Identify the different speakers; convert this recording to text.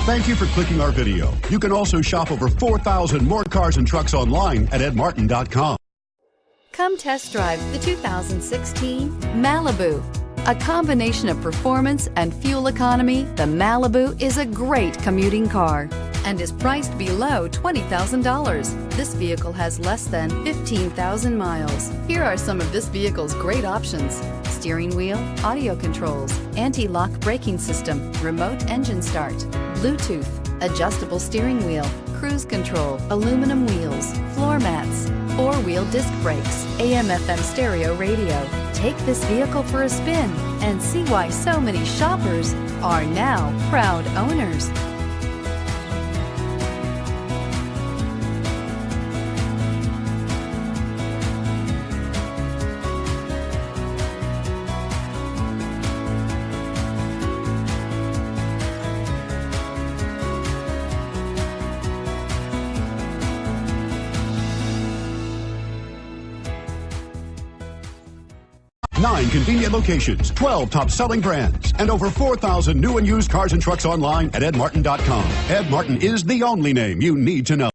Speaker 1: Thank you for clicking our video. You can also shop over 4,000 more cars and trucks online at edmartin.com.
Speaker 2: Come test drive the 2016 Malibu. A combination of performance and fuel economy, the Malibu is a great commuting car and is priced below $20,000. This vehicle has less than 15,000 miles. Here are some of this vehicle's great options: steering wheel audio controls, anti-lock braking system, remote engine start, Bluetooth, adjustable steering wheel, cruise control, aluminum wheels, floor mats, four-wheel disc brakes, AM/FM stereo radio. Take this vehicle for a spin and see why so many shoppers are now proud owners.
Speaker 1: Nine convenient locations, 12 top-selling brands, and over 4,000 new and used cars and trucks online at edmartin.com. Ed Martin is the only name you need to know.